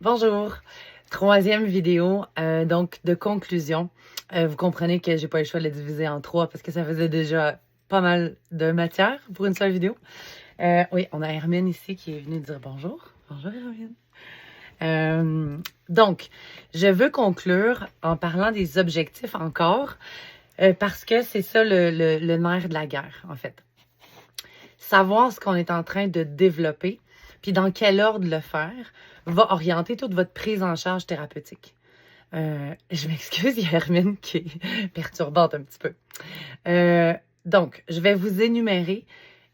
Bonjour! Troisième vidéo, donc de conclusion. Vous comprenez que j'ai pas eu le choix de la diviser en trois parce que ça faisait déjà pas mal de matière pour une seule vidéo. Oui, on a Hermine ici qui est venue dire bonjour. Bonjour Hermine. Donc, je veux conclure en parlant des objectifs encore parce que c'est ça le nerf de la guerre, en fait. Savoir ce qu'on est en train de développer, puis dans quel ordre le faire, va orienter toute votre prise en charge thérapeutique. Je m'excuse, il y a Hermine qui est perturbante un petit peu. Donc, je vais vous énumérer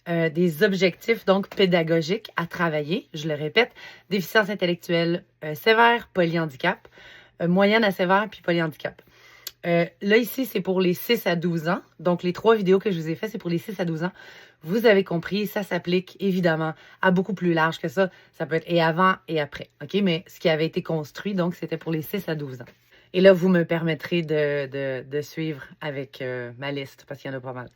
des objectifs donc pédagogiques à travailler. Je le répète, déficience intellectuelle sévère, polyhandicap, moyenne à sévère, puis polyhandicap. Là, ici, c'est pour les 6 à 12 ans. Donc, les 3 vidéos que je vous ai faites, c'est pour les 6 à 12 ans. Vous avez compris, ça s'applique évidemment à beaucoup plus large que ça. Ça peut être et avant et après. OK? Mais ce qui avait été construit, donc, c'était pour les 6 à 12 ans. Et là, vous me permettrez de suivre avec ma liste parce qu'il y en a pas mal.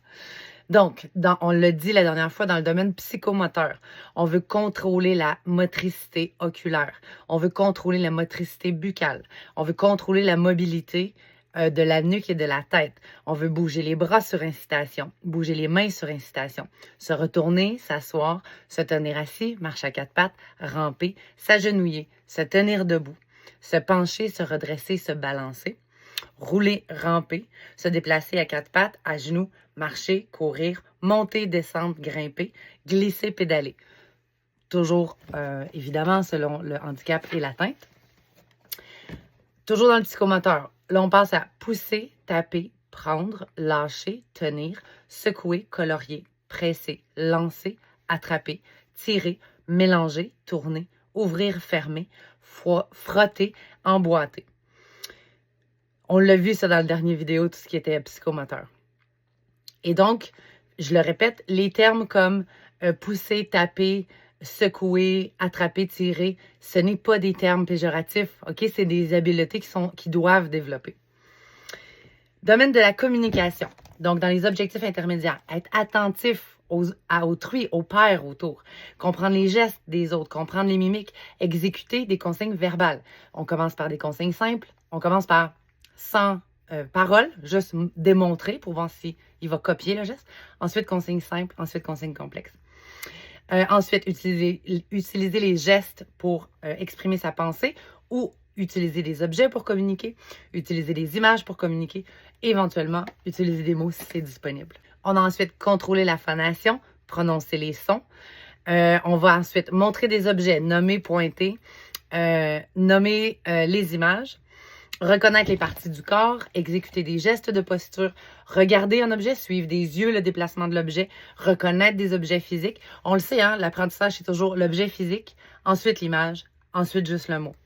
Donc, on l'a dit la dernière fois, dans le domaine psychomoteur, on veut contrôler la motricité oculaire. On veut contrôler la motricité buccale. On veut contrôler la mobilité de la nuque et de la tête. On veut bouger les bras sur incitation, bouger les mains sur incitation, se retourner, s'asseoir, se tenir assis, marcher à quatre pattes, ramper, s'agenouiller, se tenir debout, se pencher, se redresser, se balancer, rouler, ramper, se déplacer à quatre pattes, à genoux, marcher, courir, monter, descendre, grimper, glisser, pédaler. Toujours, évidemment, selon le handicap et l'atteinte. Toujours dans le psychomoteur. Là, on passe à pousser, taper, prendre, lâcher, tenir, secouer, colorier, presser, lancer, attraper, tirer, mélanger, tourner, ouvrir, fermer, frotter, emboîter. On l'a vu ça dans la dernière vidéo, tout ce qui était psychomoteur. Et donc, je le répète, les termes comme pousser, taper, secouer, attraper, tirer, ce n'est pas des termes péjoratifs, OK? C'est des habiletés qui doivent développer. Domaine de la communication. Donc, dans les objectifs intermédiaires, être attentif à autrui, au pairs autour, comprendre les gestes des autres, comprendre les mimiques, exécuter des consignes verbales. On commence par des consignes simples, on commence par sans parole, juste démontrer pour voir s'il va copier le geste. Ensuite, consigne simple, ensuite consigne complexe. Ensuite, utiliser les gestes pour exprimer sa pensée ou utiliser des objets pour communiquer, utiliser des images pour communiquer, éventuellement utiliser des mots si c'est disponible. On a ensuite contrôlé la phonation, prononcer les sons. On va ensuite montrer des objets, nommer, pointer, nommer les images, reconnaître les parties du corps, exécuter des gestes de posture, regarder un objet, suivre des yeux le déplacement de l'objet, reconnaître des objets physiques. On le sait, hein, l'apprentissage, c'est toujours l'objet physique, ensuite l'image, ensuite juste le mot,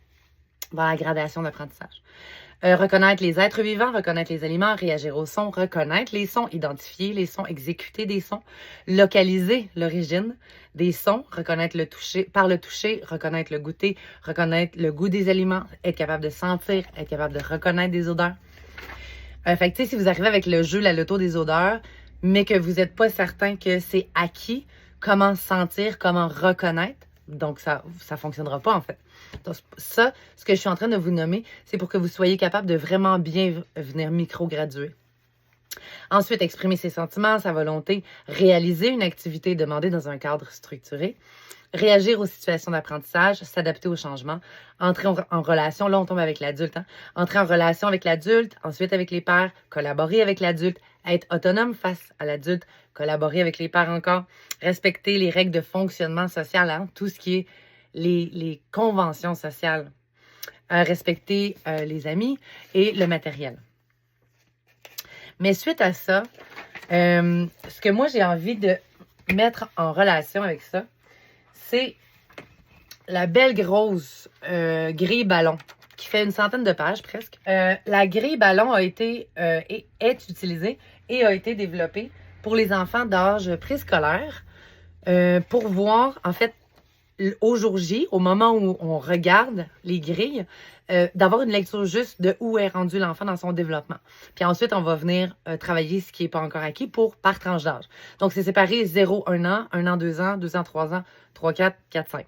dans la gradation d'apprentissage. Reconnaître les êtres vivants, reconnaître les aliments, réagir aux sons, reconnaître les sons, identifier les sons, exécuter des sons, localiser l'origine des sons, reconnaître le toucher, par le toucher, reconnaître le goûter, reconnaître le goût des aliments, être capable de sentir, être capable de reconnaître des odeurs. Fait que, tu sais, si vous arrivez avec le jeu, la loto des odeurs, mais que vous n'êtes pas certain que c'est acquis, comment sentir, comment reconnaître, donc ça fonctionnera pas en fait. Donc ça, ce que je suis en train de vous nommer, c'est pour que vous soyez capable de vraiment bien venir micro-graduer. Ensuite, exprimer ses sentiments, sa volonté, réaliser une activité demandée dans un cadre structuré, réagir aux situations d'apprentissage, s'adapter aux changements, entrer en relation, là on tombe avec l'adulte, hein? Entrer en relation avec l'adulte, ensuite avec les pairs, collaborer avec l'adulte, être autonome face à l'adulte, collaborer avec les pairs encore, respecter les règles de fonctionnement social, hein? Tout ce qui est les conventions sociales, respecter les amis et le matériel. Mais suite à ça, ce que moi j'ai envie de mettre en relation avec ça, c'est la belle grosse grille ballon qui fait une centaine de pages presque. La grille ballon a été est utilisée et a été développée pour les enfants d'âge préscolaire pour voir en fait au jour J, au moment où on regarde les grilles, d'avoir une lecture juste de où est rendu l'enfant dans son développement. Puis ensuite, on va venir travailler ce qui n'est pas encore acquis par tranche d'âge. Donc, c'est séparé 0, 1 an, 1 an, 2 ans, 2 ans, 3 ans, 3, 4, 4, 5.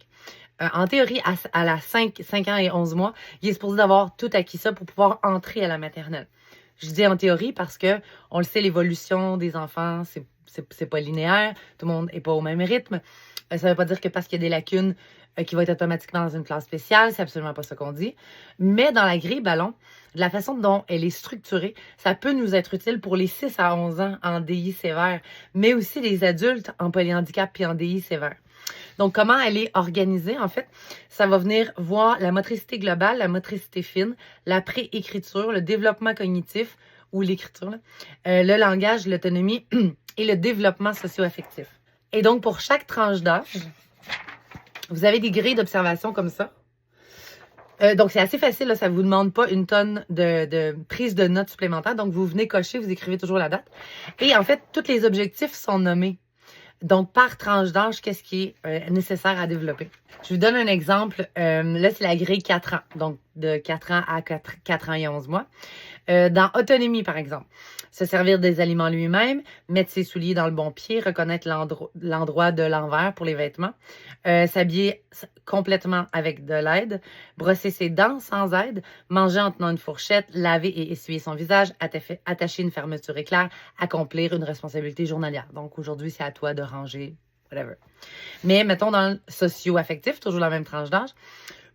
En théorie, à la 5 ans et 11 mois, il est supposé d'avoir tout acquis ça pour pouvoir entrer à la maternelle. Je dis en théorie parce que on le sait, l'évolution des enfants, c'est pas linéaire. Tout le monde n'est pas au même rythme. Ça ne veut pas dire que parce qu'il y a des lacunes, qu'il va être automatiquement dans une classe spéciale. C'est absolument pas ça qu'on dit. Mais dans la grille ballon, de la façon dont elle est structurée, ça peut nous être utile pour les 6 à 11 ans en DI sévère, mais aussi les adultes en polyhandicap et en DI sévère. Donc, comment elle est organisée, en fait? Ça va venir voir la motricité globale, la motricité fine, la préécriture, le développement cognitif ou l'écriture, le langage, l'autonomie et le développement socio-affectif. Et donc, pour chaque tranche d'âge, vous avez des grilles d'observation comme ça. Donc, c'est assez facile, là, ça ne vous demande pas une tonne de prise de notes supplémentaires. Donc, vous venez cocher, vous écrivez toujours la date. Et en fait, tous les objectifs sont nommés. Donc, par tranche d'âge, qu'est-ce qui est nécessaire à développer? Je vous donne un exemple. Là, c'est la grille 4 ans. Donc, de 4 ans à 4 ans et 11 mois. Dans autonomie, par exemple, se servir des aliments lui-même, mettre ses souliers dans le bon pied, reconnaître l'endroit de l'envers pour les vêtements, s'habiller complètement avec de l'aide, brosser ses dents sans aide, manger en tenant une fourchette, laver et essuyer son visage, attacher une fermeture éclair, accomplir une responsabilité journalière. Donc, aujourd'hui, c'est à toi de ranger, whatever. Mais mettons dans le socio-affectif, toujours la même tranche d'âge,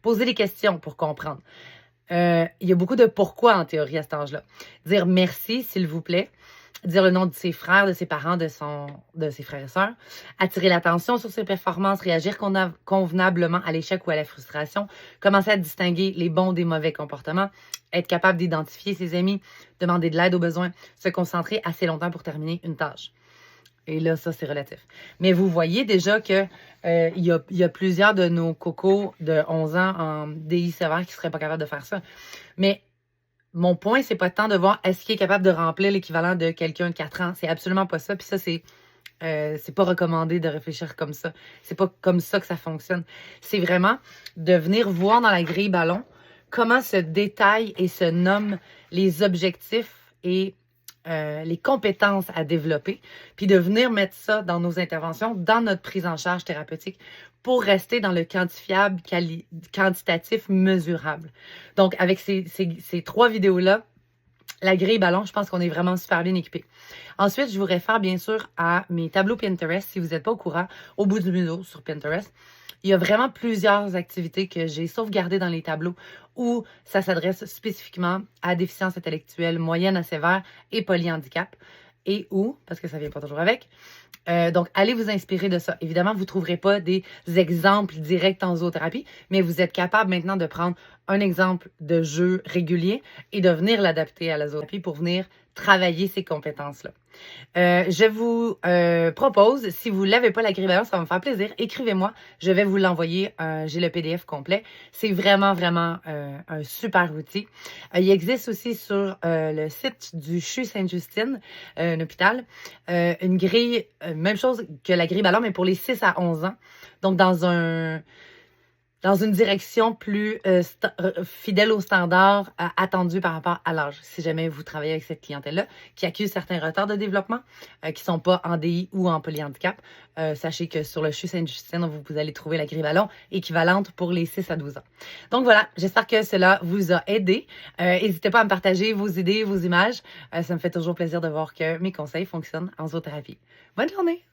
poser des questions pour comprendre. Il y a beaucoup de pourquoi en théorie à cet âge-là. Dire merci, s'il vous plaît. Dire le nom de ses frères, de ses parents, de ses frères et sœurs. Attirer l'attention sur ses performances. Réagir convenablement à l'échec ou à la frustration. Commencer à distinguer les bons des mauvais comportements. Être capable d'identifier ses amis. Demander de l'aide aux besoins. Se concentrer assez longtemps pour terminer une tâche. Et là, ça, c'est relatif. Mais vous voyez déjà que il y a plusieurs de nos cocos de 11 ans en DI sévère qui ne seraient pas capables de faire ça. Mais mon point, c'est pas tant de voir est-ce qu'il est capable de remplir l'équivalent de quelqu'un de 4 ans. C'est absolument pas ça. Puis ça, c'est pas recommandé de réfléchir comme ça. C'est pas comme ça que ça fonctionne. C'est vraiment de venir voir dans la grille ballon comment se détaillent et se nomment les objectifs et les compétences à développer, puis de venir mettre ça dans nos interventions, dans notre prise en charge thérapeutique pour rester dans le quantifiable, quantitatif, mesurable. Donc, avec ces 3 vidéos-là, la grille ballon, je pense qu'on est vraiment super bien équipé. Ensuite, je vous réfère bien sûr à mes tableaux Pinterest, si vous n'êtes pas au courant, au bout du museau sur Pinterest. Il y a vraiment plusieurs activités que j'ai sauvegardées dans les tableaux où ça s'adresse spécifiquement à déficience intellectuelle moyenne à sévère et polyhandicap. Et où, parce que ça ne vient pas toujours avec. Donc, allez vous inspirer de ça. Évidemment, vous ne trouverez pas des exemples directs en zoothérapie, mais vous êtes capable maintenant de prendre un exemple de jeu régulier et de venir l'adapter à la zoothérapie pour venir travailler ces compétences-là. Je vous propose, si vous ne l'avez pas, la grille ballon, ça va me faire plaisir. Écrivez-moi, je vais vous l'envoyer. J'ai le PDF complet. C'est vraiment, vraiment un super outil. Il existe aussi sur le site du CHU Sainte-Justine, un hôpital, une grille, même chose que la grille ballon, mais pour les 6 à 11 ans. Donc, dans une direction plus fidèle aux standards attendus par rapport à l'âge. Si jamais vous travaillez avec cette clientèle-là, qui accuse certains retards de développement, qui ne sont pas en DI ou en polyhandicap, sachez que sur le CHU Sainte-Justine, vous allez trouver la grille ballon équivalente pour les 6 à 12 ans. Donc voilà, j'espère que cela vous a aidé. N'hésitez pas à me partager vos idées, vos images. Ça me fait toujours plaisir de voir que mes conseils fonctionnent en zoothérapie. Bonne journée!